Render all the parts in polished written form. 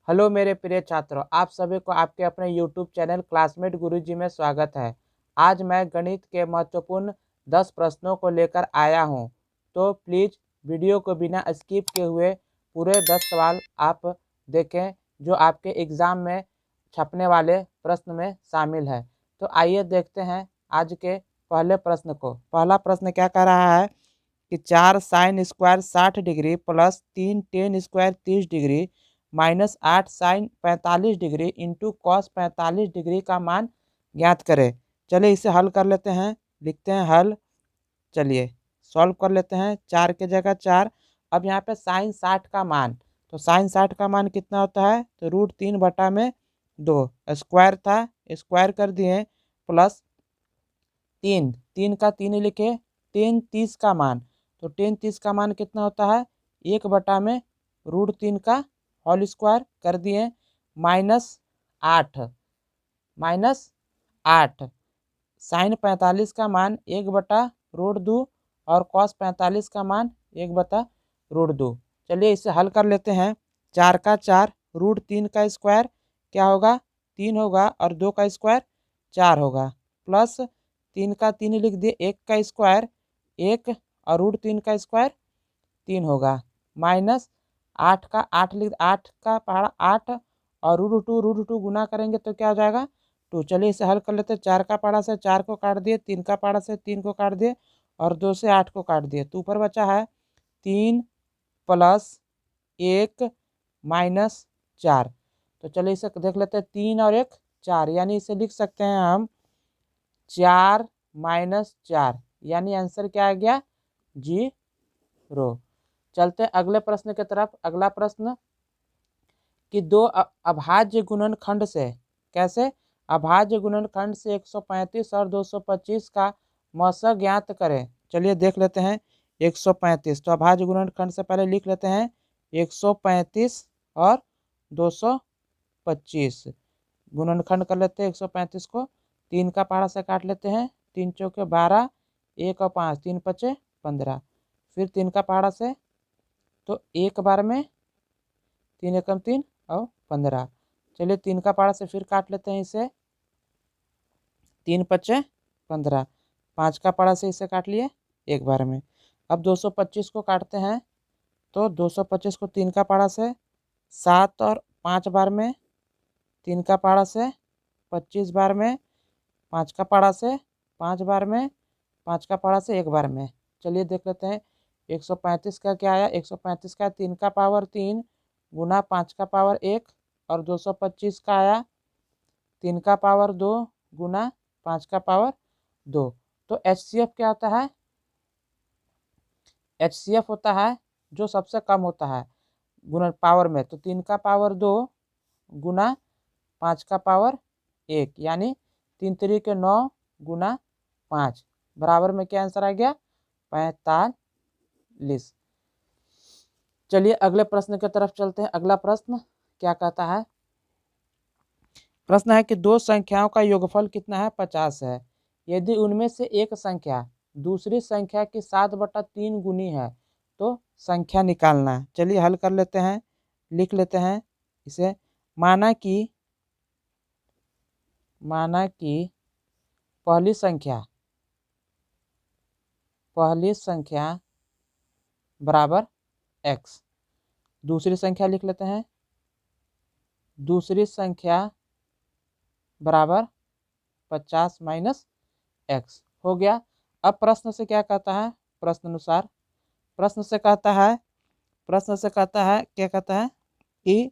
Hello मेरे प्रिय छात्रों, आप सभी को आपके अपने यूट्यूब चैनल क्लासमेट गुरुजी में स्वागत है। आज मैं गणित के महत्वपूर्ण 10 प्रश्नों को लेकर आया हूं, तो प्लीज़ वीडियो को बिना स्किप किए हुए पूरे 10 सवाल आप देखें जो आपके एग्ज़ाम में छपने वाले प्रश्न में शामिल है। तो आइए देखते हैं आज के पहले प्रश्न को। पहला प्रश्न क्या कह रहा है कि 4 sine square 60 degree plus 3 tan square 30 degree minus 8 sine 45 degree into cos 45 degree का मान ज्ञात करें। चलिए इसे हल कर लेते हैं। लिखते हैं हल। चलिए सॉल्व कर लेते हैं। 4 के जगह 4। अब यहाँ पे साइन 60 का मान, तो साइन 60 का मान कितना होता है, तो √3/2 स्क्वायर था, स्क्वायर कर दिए, प्लस 3 3 का 3 लिखे, टेन 30 का मान, तो टेन 30 का मान कितना होता है, 1/√3 का होल स्क्वायर कर दिए, -8 -8 साइन 45 का मान 1/√2 और कॉस 45 का मान 1/√2। चलिए इसे हल कर लेते हैं। 4 का 4, √3 का स्क्वायर क्या होगा, 3 होगा, और 2 का स्क्वायर 4 होगा, प्लस 3 का 3 लिख दिए, 1 का स्क्वायर 1 और √3 का स्क्वायर 3 होगा, माइनस 8 का 8 लिख, 8 का पहाड़ा 8 और √2 गुना करेंगे तो क्या हो जाएगा, 2। चलिए इसे हल कर लेते हैं। 4 का पहाड़ा से 4 को काट दिए, 3 का पहाड़ा से 3 को काट दिए, और 2 से 8 को काट दिए, तो ऊपर बचा है 3 + 1 - 4। तो चलिए इसे देख लेते हैं। 3 और 1 4, यानी इसे लिख सकते हैं हम 4 - 4, यानी आंसर क्या आ गया, 0। चलते हैं अगले प्रश्न की तरफ। अगला प्रश्न कि दो अभाज्य गुणनखंड से, कैसे, अभाज्य गुणनखंड से 135 और 225 का मौसा ज्ञात करें। चलिए देख लेते हैं। 135, तो अभाज्य गुणनखंड से पहले लिख लेते हैं 135 और 225 गुणनखंड कर लेते हैं। 135 को 3 का पहाड़ा से काट लेते हैं, 3 चौके 12, 1 और 5, 3 × 5 = 15, फिर 3 का पहाड़ा से, तो एक बार में 3 एकम 3 और 15। चलिए 3 का पहाड़ा से फिर काट लेते हैं इसे, 3 × 5 = 15, 5 का पहाड़ा से इसे काट लिए एक बार में। अब 225 को काटते हैं, तो 225 को 3 का पहाड़ा से 7 और 5 बार में, 3 का पहाड़ा से 25 बार में, 5 का पहाड़ा से 5 बार में, 5 का पहाड़ा से एक बार में। चलिए देख लेते हैं। 135 का क्या आया, 135 का 3 का पावर 3 गुना 5 का पावर 1, और 225 का आया 3 का पावर 2 गुना 5 का पावर 2। तो HCF क्या होता है, HCF होता है जो सबसे कम होता है गुना पावर में, तो 3 का पावर 2 गुना 5 का पावर 1, यानी 3 × 3 = 9 गुना 5 बराबर में क्या आंसर आ गया, 45। चलिए अगले प्रश्न की तरफ चलते हैं। अगला प्रश्न क्या कहता है, प्रश्न है कि दो संख्याओं का योगफल कितना है, 50 है। यदि उनमें से एक संख्या दूसरी संख्या की 7/3 गुनी है तो संख्या निकालना है। चलिए हल कर लेते हैं। लिख लेते हैं इसे। माना कि पहली संख्या बराबर x, दूसरी संख्या लिख लेते हैं, दूसरी संख्या बराबर 50 - x हो गया। अब प्रश्न से क्या कहता है, प्रश्न से कहता है क्या कहता है कि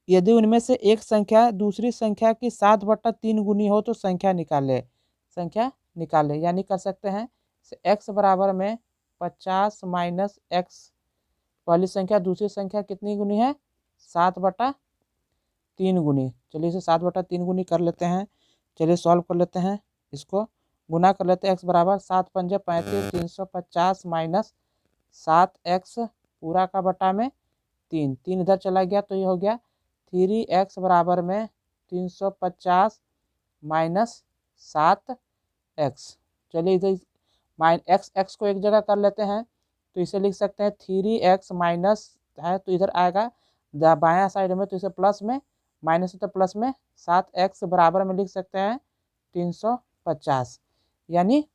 यदि उनमें से एक संख्या दूसरी संख्या की 7/3 गुनी हो तो संख्या निकाले। यानी कर सकते हैं x बराबर में 50 - x, पहली संख्या दूसरी संख्या कितनी गुनी है, 7/3 गुनी। चलिए इसे 7/3 गुनी कर लेते हैं। चलिए सॉल्व कर लेते हैं, इसको गुना कर लेते हैं। x बराबर 7 × 5 = 35, 350 - 7x पूरा का बटा में 3, 3 इधर चला गया तो ये हो गया 3x बराबर में 350 - 7x। चलिए इधर x को एक जगह कर लेते हैं, तो इसे लिख सकते हैं 3x माइनस है तो इधर आएगा बायां साइड में, तो इसे प्लस में, माइनस है तो प्लस में, 7x बराबर में लिख सकते हैं 350। यानी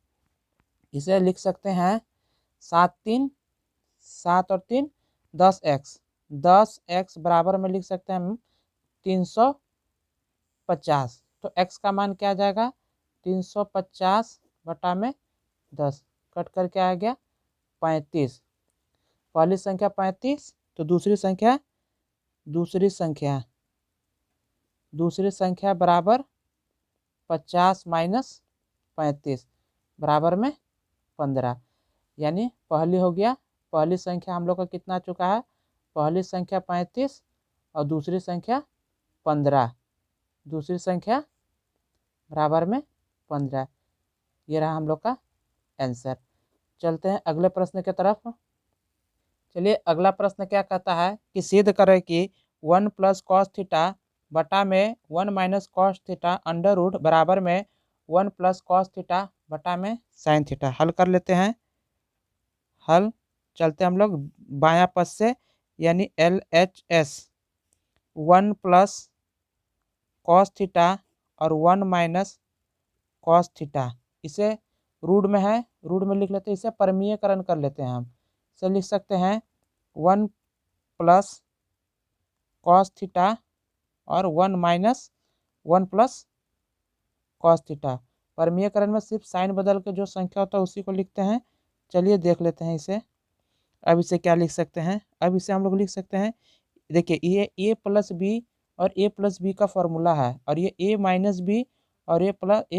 इसे लिख सकते हैं 7 और 3 10x, 10x बराबर में लिख सकते हैं हम 350। तो x का मान क्या आ जाएगा, 350 बटा में 10, कट कर क्या आ गया 35। पहली संख्या 35, तो दूसरी संख्या बराबर 50 माइनस 35 बराबर में 15। यानी पहली हो गया, पहली संख्या हम लोग का कितना आ चुका है, पहली संख्या 35 और दूसरी संख्या 15, दूसरी संख्या बराबर में 15। ये रहा हम लोग का आंसर। चलते हैं अगले प्रश्न की तरफ। चलिए अगला प्रश्न क्या कहता है कि सिद्ध करें कि 1 प्लस कॉस थीटा बटा में 1 minus cos theta under root बराबर में 1 प्लस कॉस थीटा बटा में साइन थीटा। हल कर लेते हैं। हल चलते हम लोग बायां पद से, यानी LHS 1 प्लस कॉस थीटा और 1 माइनस कॉस थीटा, इसे रूट में है, रूट में लिख लेते हैं, इसे परमीयकरण कर लेते हैं हम। इसे लिख सकते हैं 1 प्लस कॉस थीटा और 1 माइनस 1 प्लस कॉस थीटा। परमीयकरण में सिर्फ साइन बदल के जो संख्या होता है उसी को लिखते हैं। चलिए देख लेते हैं इसे। अब इसे क्या लिख सकते हैं, अब इसे हम लोग लिख सकते हैं, देखिए ये a प्लस बी और a प्लस बी का फॉर्मूला है, और ये a माइनस बी और a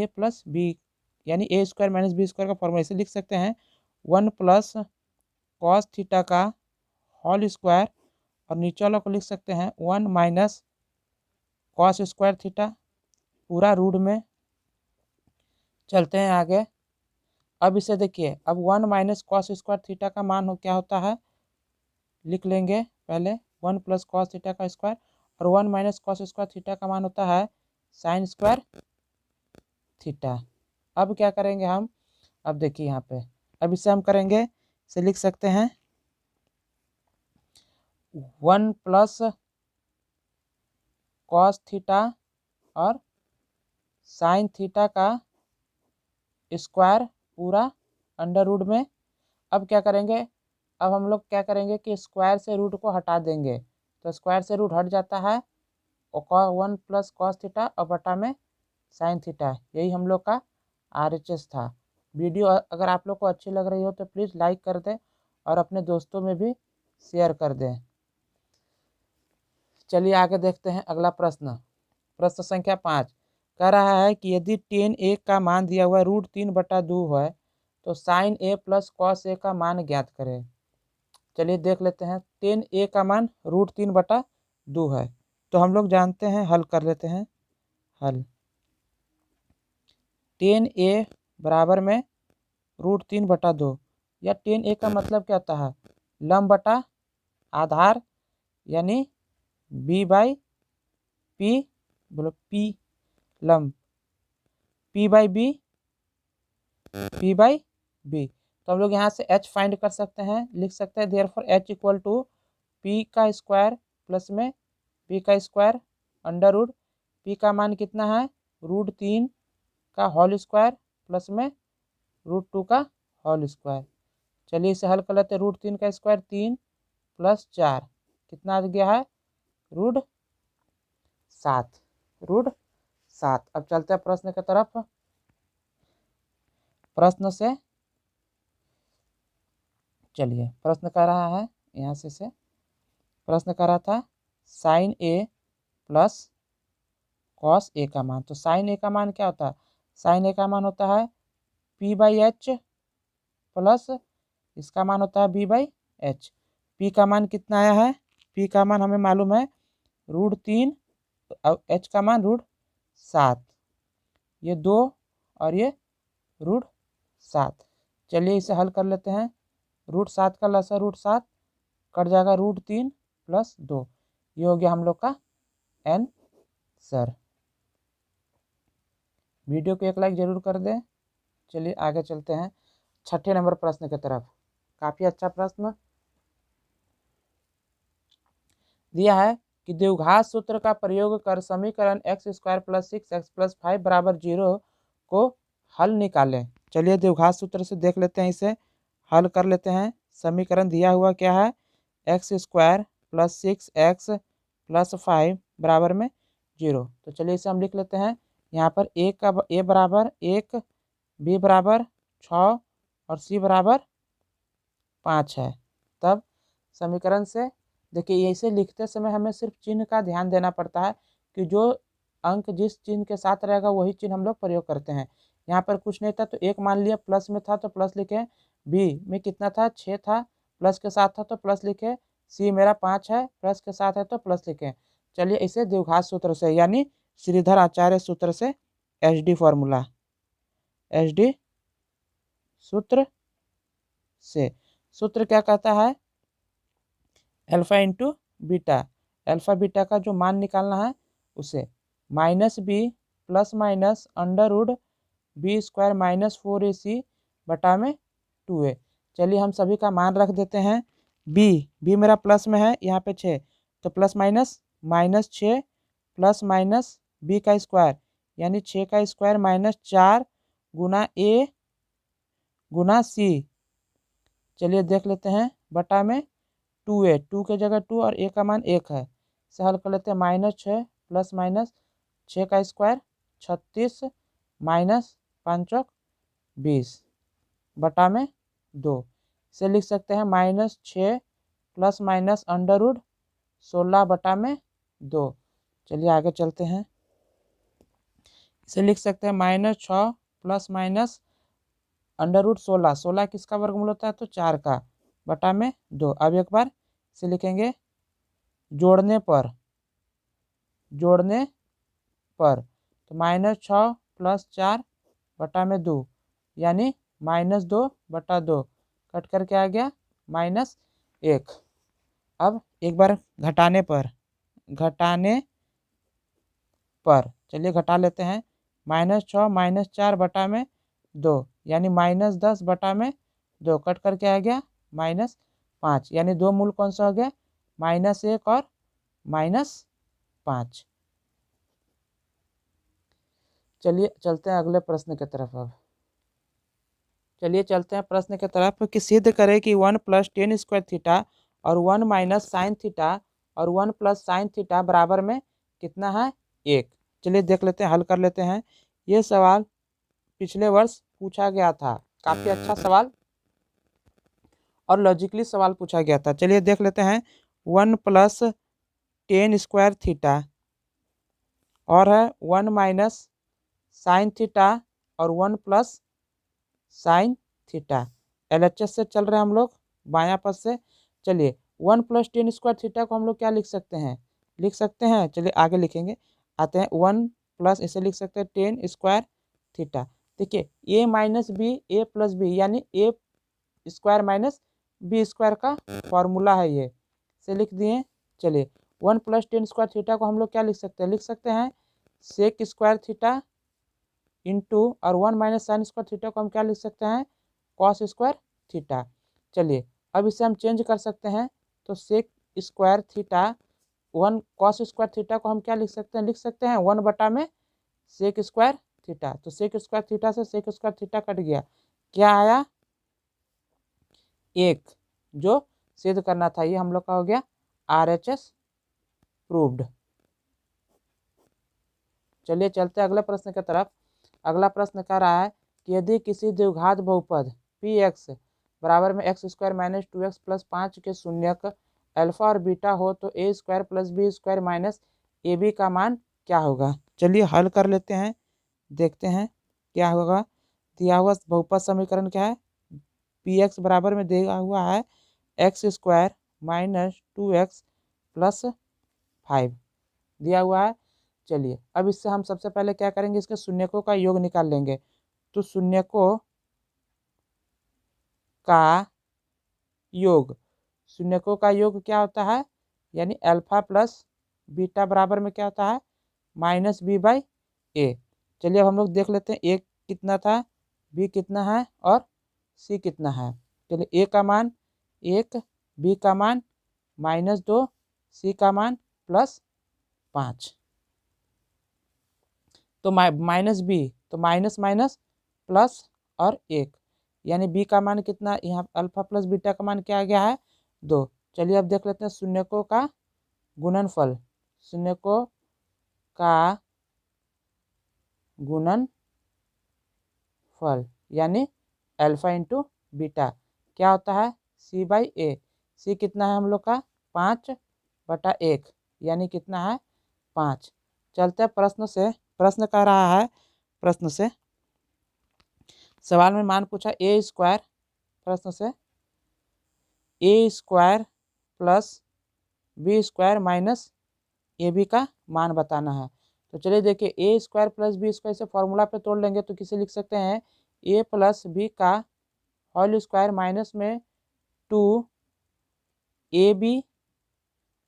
प्लस बी, यानी a square minus B square का फॉर्मूला। इसे लिख सकते हैं 1 प्लस कॉस थीटा का होल स्क्वायर, और नीचे वाला को लिख सकते हैं 1 माइनस कॉस स्क्वायर थीटा पूरा रूट में। चलते हैं आगे। अब इसे देखिए, अब 1 माइनस कॉस स्क्वायर थीटा का मान क्या होता है, लिख लेंगे पहले 1 प्लस कॉस थीटा का स्क्वायर, और 1 माइनस कॉस स्क्वायर थीटा का मान होता है साइन स्क्वायर थीटा। अब क्या करेंगे हम, अब देखिए यहाँ पे, अब इसे हम करेंगे, इसे लिख सकते हैं 1 प्लस कॉस थीटा और साइन थीटा का स्क्वायर पूरा अंडर रूट में। अब क्या करेंगे, अब हम लोग क्या करेंगे कि स्क्वायर से रूट को हटा देंगे, तो स्क्वायर से रूट हट जाता है, और 1 प्लस कॉस थीटा और बटा में साइन थीटा। यही हम लोग का RHS था। वीडियो अगर आप लोग को अच्छी लग रही हो तो प्लीज़ लाइक कर दें और अपने दोस्तों में भी शेयर कर दें। चलिए आगे देखते हैं अगला प्रश्न। प्रश्न संख्या 5 कह रहा है कि यदि tan a का मान दिया हुआ √3/2 है तो sine a plus cos a का मान ज्ञात करें। चलिए देख लेते हैं। tan a का मान √3/2 है, तो हम लोग जानते हैं, हल कर लेते हैं। हल tan a बराबर में √3/2, या tan a का मतलब क्या होता है, लंब बटा आधार, यानी b/p, बोलो p लंब, p/b, p/b। तो हम लोग यहाँ से h फाइंड कर सकते हैं, लिख सकते हैं therefore h equal to p का स्क्वायर प्लस में b का स्क्वायर अंडर रूट, p का मान कितना है √3 का होल स्क्वायर प्लस में √2 का होल स्क्वायर। चलिए इसे हल कर लेते हैं। √3 का स्क्वायर 3 प्लस 4 कितना आ गया है √7। अब चलते हैं प्रश्न की तरफ। प्रश्न से चलिए, प्रश्न कर रहा है यहाँ से प्रश्न कर रहा था sine a plus cos a का मान। तो साइन a का मान क्या होता है, साइन a का मान होता है p/h प्लस इसका मान होता है b/h। p का मान कितना आया है, p का मान हमें मालूम है √3 और h का मान √7, ये 2 और ये √7। चलिए इसे हल कर लेते हैं। √7 का लसा √7 कट जाएगा, √3 प्लस 2, ये हो गया हम लोग का आंसर। वीडियो को एक लाइक जरूर कर दें। चलिए आगे चलते हैं 6ठे नंबर प्रश्न की तरफ। काफ़ी अच्छा प्रश्न। दिया है कि द्विघात सूत्र का प्रयोग कर समीकरण x² + 6x + 5 बराबर 0 को हल निकालें। चलिए द्विघात सूत्र से देख लेते हैं, इसे हल कर लेते हैं। समीकरण दिया हुआ क्या है, x² + 6x + 5 बराबर में 0। तो चलिए इसे हम लिख लेते हैं। यहाँ पर a बराबर 1, b बराबर 6 और c बराबर 5 है। तब समीकरण से देखिए, इसे लिखते समय हमें सिर्फ चिन्ह का ध्यान देना पड़ता है कि जो अंक जिस चिन्ह के साथ रहेगा वही चिन्ह हम लोग प्रयोग करते हैं। यहाँ पर कुछ नहीं था तो एक मान लिया, प्लस में था तो प्लस लिखे, बी में कितना था 6 था, प्लस के साथ था तो प्लस लिखे, सी मेरा 5 है, प्लस के साथ है तो प्लस लिखे। चलिए इसे द्विघात सूत्र से यानी श्रीधर आचार्य सूत्र से एचडी फॉर्मूला, एचडी सूत्र से सूत्र क्या कहता है, alpha into beta, alpha beta का जो मान निकालना है उसे -b + -√b² - 4ac बटा में 2a। चलिए हम सभी का मान रख देते हैं। b मेरा प्लस में है, यहाँ पे 6 तो प्लस माइनस -6 + b का स्क्वायर यानी 6 का square -4 Guna a Guna c। चलिए देख लेते हैं, बटा में 2a, 2 के जगह 2 और a का मान 1 है, इसे हल कर लेते हैं। -6 + -6 का स्क्वायर 36 -5 20 बटा में 2। इसे लिख सकते हैं -6 + √16 बटा में 2। चलिए आगे चलते हैं। इसे लिख सकते हैं -6 + √16, 16 किसका वर्गमूल होता है तो 4 का, बटा में 2। अब एक बार इसे लिखेंगे जोड़ने पर तो -6 + 4 बटा में 2 यानी -2 बटा 2 कट करके आ गया -1। अब एक बार घटाने पर चलिए घटा लेते हैं। -6 - 4 बटा में 2 यानी -10 बटा में 2 कट करके आ गया -5 यानी दो मूल कौन सा हो गया, -1 और -5। चलिए चलते हैं अगले प्रश्न की तरफ। अब चलिए चलते हैं प्रश्न की तरफ कि सिद्ध करें कि 1 + tan² थीटा और 1 - sin थीटा और 1 + sin थीटा बराबर में कितना है 1। चलिए देख लेते हैं, हल कर लेते हैं। ये सवाल पिछले वर्ष पूछा गया था, काफ़ी अच्छा सवाल और लॉजिकली सवाल पूछा गया था। चलिए देख लेते हैं। 1 + tan² थीटा और है 1 - sin थीटा और 1 + sin थीटा। LHS से चल रहे हैं हम लोग बायां पद से। चलिए 1 + tan² थीटा को हम लोग क्या लिख सकते हैं, चलिए आगे लिखेंगे, आते हैं 1 प्लस इसे लिख सकते हैं tan² थीटा। देखिए a - b a + b यानी a² - b² का फॉर्मूला है, ये से लिख दिए। चलिए 1 + tan² थीटा को हम लोग क्या लिख सकते हैं sec² थीटा इंटू और 1 - sin² थीटा को हम क्या लिख सकते हैं cos² थीटा। चलिए अब इसे हम चेंज कर सकते हैं तो sec² थीटा 1 cos² थीटा को हम क्या लिख सकते हैं 1 बटा में sec² थीटा। तो sec² थीटा से sec² थीटा कट गया, क्या आया 1, जो सिद्ध करना था। ये हम लोग का हो गया RHS प्रूव्ड। चलिए चलते हैं अगले प्रश्न की तरफ। अगला प्रश्न कह रहा है कि यदि किसी द्विघात बहुपद px बराबर में x² - 2x + 5 के शून्यक अल्फा और बीटा हो तो a² + b² - ab का मान क्या होगा। चलिए हल कर लेते हैं, देखते हैं क्या होगा। दिया हुआ बहुपद समीकरण क्या है, px बराबर में दिया हुआ है x² - 2x + 5 दिया हुआ है। चलिए अब इससे हम सबसे पहले क्या करेंगे, इसके शून्यकों का योग निकाल लेंगे। तो शून्यकों का योग क्या होता है, यानी अल्फा प्लस बीटा बराबर में क्या होता है -b/a। चलिए अब हम लोग देख लेते हैं a कितना था, b कितना है और c कितना है। चलिए a का मान 1, b का मान -2, सी का मान +5। तो माइनस बी, तो माइनस माइनस प्लस और 1, यानी बी का मान कितना, यहाँ अल्फा प्लस बीटा का मान क्या आ गया है 2। चलिए अब देख लेते हैं शून्यकों का गुणनफल। शून्यकों का गुणनफल यानी अल्फा इंटू बीटा क्या होता है c/a। सी कितना है हम लोग का 5/1, यानी कितना है 5। चलते हैं प्रश्न से। प्रश्न कह रहा है, प्रश्न से सवाल में मान पूछा a², प्रश्न से a² plus b² minus ab का मान बताना है। तो चलिए देखिए a² प्लस b² से फॉर्मूला पे तोड़ लेंगे तो किसे लिख सकते हैं a प्लस बी का होल स्क्वायर माइनस में 2ab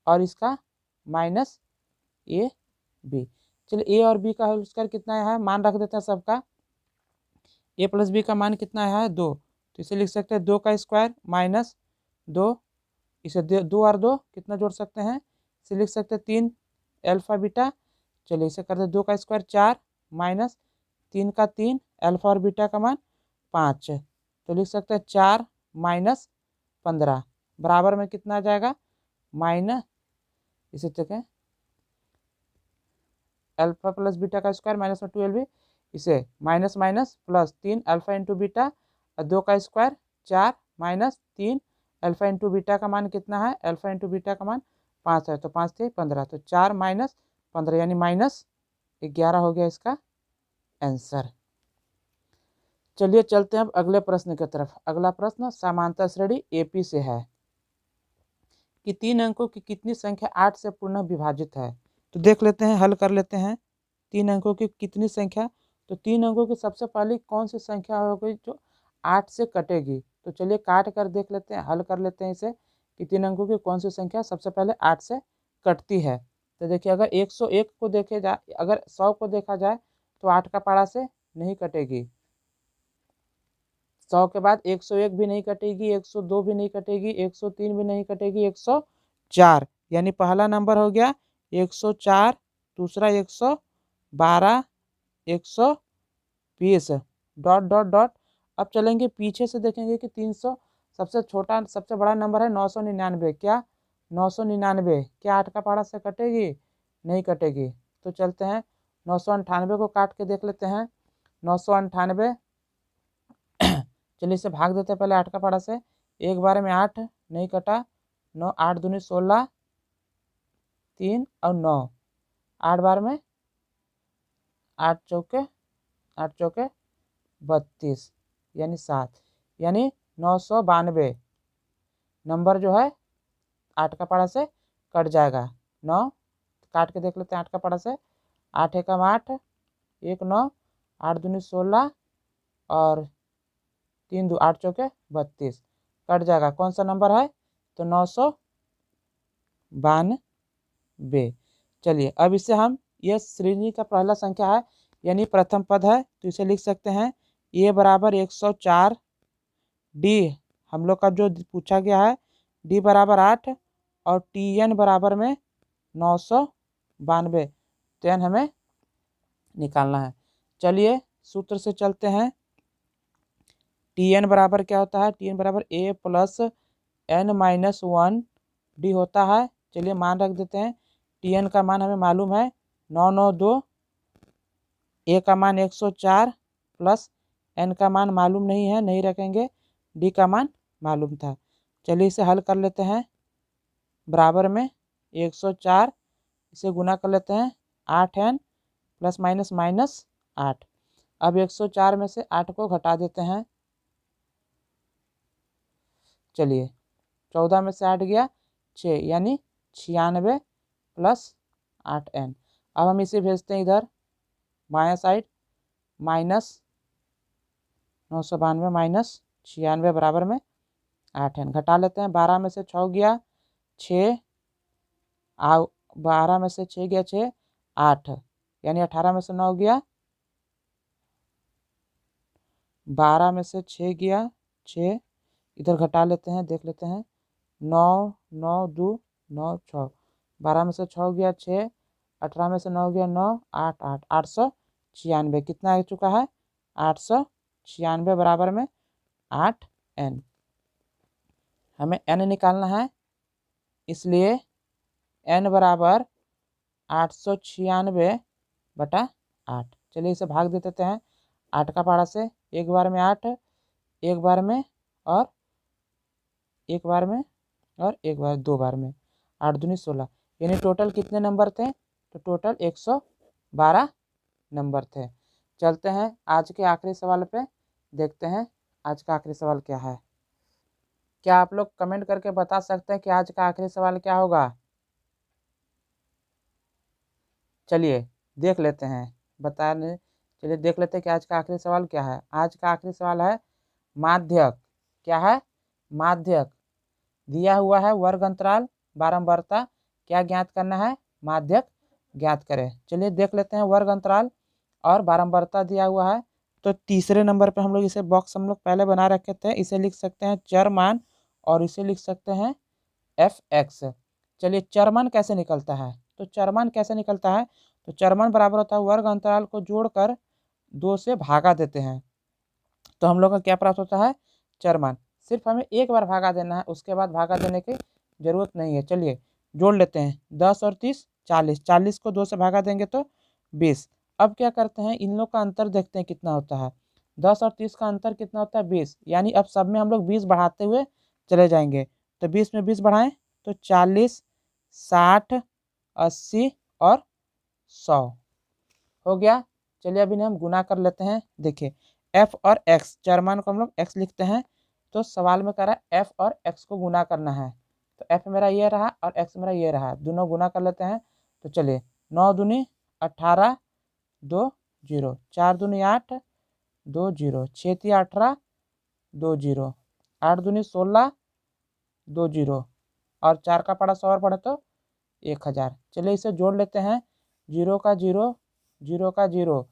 और इसका माइनस ab। चलिए a और b का होल स्क्वायर कितना है, मान रख देते हैं सबका। a प्लस बी का मान कितना है 2, तो इसे लिख सकते हैं 2 का स्क्वायर माइनस 2, इसे 2 और 2 कितना जोड़ सकते हैं, इसे लिख सकते हैं 3 अल्फा बीटा। चलिए इसे करते हैं 2 का स्क्वायर 4 माइनस 3 का 3 अल्फा और बीटा का मान 5, तो लिख सकते हैं 4 माइनस 15 बराबर में कितना आ जाएगा माइनस, इसे देखें अल्फा प्लस बीटा का स्क्वायर माइनस में 12b, इसे minus minus plus 3 alpha into beta और 2 का square 4 minus 3 alpha into beta का मान कितना है, अल्फा इंटू बीटा का मान 5 है, तो 5 थे 15, तो 4 माइनस 15 यानी -11 हो गया इसका आंसर। चलिए चलते हैं अब अगले प्रश्न की तरफ। अगला प्रश्न समांतर श्रेणी एपी से है कि 3 अंकों की कितनी संख्या 8 से पुनः विभाजित है। तो देख लेते हैं, हल कर लेते हैं। 3 अंकों की कितनी संख्या, तो 3 अंकों की सबसे पहले कौन सी संख्या होगी जो 8 से कटेगी। तो चलिए काट कर देख लेते हैं, हल कर लेते हैं इसे कि 3 अंकों की कौन सी संख्या सबसे पहले 8 से कटती है। तो देखिए अगर 101 को देखे जाए, अगर 100 को देखा जाए तो 8 का पारा से नहीं कटेगी। 100 के बाद 101 भी नहीं कटेगी, 102 भी नहीं कटेगी, 103 भी नहीं कटेगी, 104 यानी पहला नंबर हो गया 104, दूसरा 112, 120 डॉट डॉट डॉट। अब चलेंगे पीछे से देखेंगे कि 300 सबसे छोटा सबसे बड़ा नंबर है 999। क्या 999 क्या 8 का पारा से कटेगी, नहीं कटेगी। तो चलते हैं 998 को काट के देख लेते हैं। 998 चलिए इसे भाग देते हैं पहले 8 का पारा से, एक बार में 8 नहीं कटा, 9 8 दूनी 16, 3 और 9 8 बार में 8 चौके 32 यानी 7, यानी 992 नंबर जो है 8 का पारा से कट जाएगा। 9 काट के देख लेते हैं 8 का पारा से, 8 एकम 8, 1 9, 8 दूनी 16 और 3 2 8 चौके 32 कट जाएगा। कौन सा नंबर है, तो 992। चलिए अब इसे हम, यह श्रेणी का पहला संख्या है यानी प्रथम पद है, तो इसे लिख सकते हैं a बराबर 104, डी हम लोग का जो पूछा गया है d बराबर 8 और tn बराबर में 992, तो n हमें निकालना है। चलिए सूत्र से चलते हैं। tn बराबर क्या होता है, tn बराबर a प्लस n-1 d होता है। चलिए मान रख देते हैं। tn का मान हमें मालूम है 992, a का मान 104 प्लस n का मान मालूम नहीं है, नहीं रखेंगे, d का मान मालूम था। चलिए इसे हल कर लेते हैं। बराबर में 104 इसे गुना कर लेते हैं 8n प्लस माइनस माइनस 8। अब 104 में से 8 को घटा देते हैं। चलिए 14 में से 8 गया 6 यानी 96 प्लस 8n। अब हम इसे भेजते हैं इधर बायां साइड, माइनस 992 माइनस 96 बराबर में 8n। घटा लेते हैं, 12 में से 6 गया 6, 12 में से 6 गया 6 8, यानी 18 में से 9 गया, 12 में से 6 गया 6, इधर घटा लेते हैं, देख लेते हैं 9 9 2 9 6, 12 में से 6 गया 6, 18 में से 9 गया 9, 8 8 896। कितना आ चुका है? 896 बराबर में 8n। हमें n निकालना है, इसलिए n बराबर 896/8। चलिए इसे भाग दे देते हैं 8 का पारा से। एक बार में 8, एक बार में और एक बार में और एक बार, 2 बार में। 8 दूनी 16, यानी टोटल कितने नंबर थे? तो टोटल 112 नंबर थे। चलते हैं आज के आखिरी सवाल पे, देखते हैं आज का आखिरी सवाल क्या है। क्या आप लोग कमेंट करके बता सकते हैं कि आज का आखिरी सवाल क्या होगा? चलिए देख लेते हैं, बताने। चलिए देख लेते हैं कि आज का आखिरी सवाल क्या है। आज का आखिरी सवाल है माध्यक। क्या है? माध्यक। दिया हुआ है वर्ग अंतराल, बारंबारता। क्या ज्ञात करना है? माध्यक ज्ञात करें। चलिए देख लेते हैं, वर्ग अंतराल और बारंबारता दिया हुआ है। तो तीसरे नंबर पे हम लोग इसे बॉक्स हम लोग पहले बना रखे थे। इसे लिख सकते हैं चर मान और इसे लिख सकते हैं f(x). चलिए चरमान कैसे निकलता है? तो चरमान कैसे निकलता है? तो चरमान बराबर होता है वर्ग अंतराल को जोड़कर 2 से भागा देते हैं, तो हम लोग का क्या प्राप्त होता है? चरमान। सिर्फ हमें एक बार भागा देना है, उसके बाद भागा देने की जरूरत नहीं है। चलिए जोड़ लेते हैं, 10 और 30 40। 40 को 2 से भागा देंगे तो 20। अब क्या करते हैं, इन लोग का अंतर देखते हैं कितना होता है। 10 और 30 का अंतर कितना होता है? 20। यानी अब सब में हम लोग 20 बढ़ाते हुए चले जाएंगे। तो 20 में 20 बढ़ाएं तो 40, 60, 80 और 100 हो गया। चलिए अभी हम गुना कर लेते हैं। देखिए f और x, चरमान को हम लोग x लिखते हैं, तो सवाल में कह रहा है f और x को गुना करना है। तो f मेरा ये रहा और x मेरा ये रहा, दोनों गुना कर लेते हैं। तो चलिए 9 दूनी 18, 2 0, 4 दूनी 8, 2 0, 6 3 18, 2 0, 8 दूनी 16, 2 0 और 4 का पड़ा 100 और पड़े तो 1000। चलिए इसे जोड़ लेते हैं, 0 का 0, 0 का 0,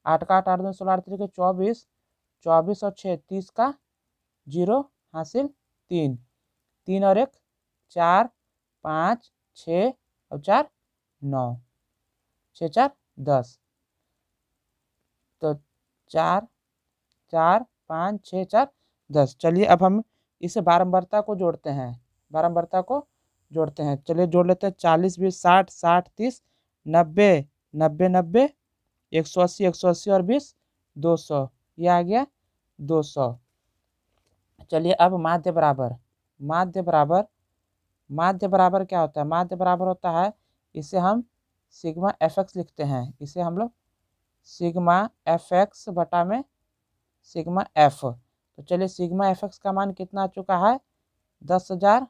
8 का 8, 8 दूनी 16, 8 3 के 24, 24 और 6 30 का 0 हासिल 3, 3 और 1 4, 5 6 और 4 9, 6 4 10। तो 4 4 5 6 4 10। चलिए अब हम इसे बारंबारता को जोड़ते हैं, बारंबारता को जोड़ते हैं। चलिए जोड़ लेते हैं, 40 20 60, 60 30 90, 90 90, 180 180 और 20 200। ये आ गया 200। चलिए अब माध्य बराबर, माध्य बराबर, माध्य बराबर क्या होता है? माध्य बराबर होता है, इसे हम सिग्मा fx लिखते हैं। इसे हम लोग सिग्मा fx बटा में सिग्मा f। तो चलिए सिग्मा fx का मान कितना आ चुका है? 10,000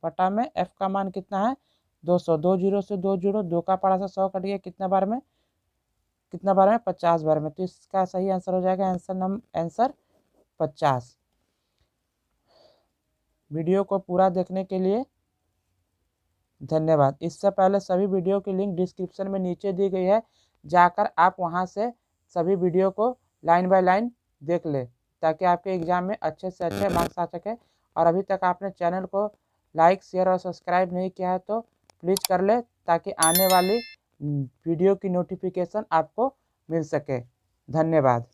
बटा में f का मान कितना है? 200। 2 0 से 2 0, 2 का पारा से 100 कट गया, कितना बार में? कितना बार में? 50 बार में। तो इसका सही आंसर हो जाएगा आंसर 50। वीडियो को पूरा देखने के लिए धन्यवाद। इससे पहले सभी वीडियो की लिंक डिस्क्रिप्शन में नीचे दी गई है, जाकर आप वहां से सभी वीडियो को लाइन बाय लाइन देख ले, ताकि आपके एग्जाम में अच्छे से अच्छे मार्क्स आ सके। और अभी तक आपने चैनल को लाइक शेयर और सब्सक्राइब नहीं किया है तो प्लीज़ कर ले, ताकि आने वाली वीडियो की नोटिफिकेशन आपको मिल सके। धन्यवाद।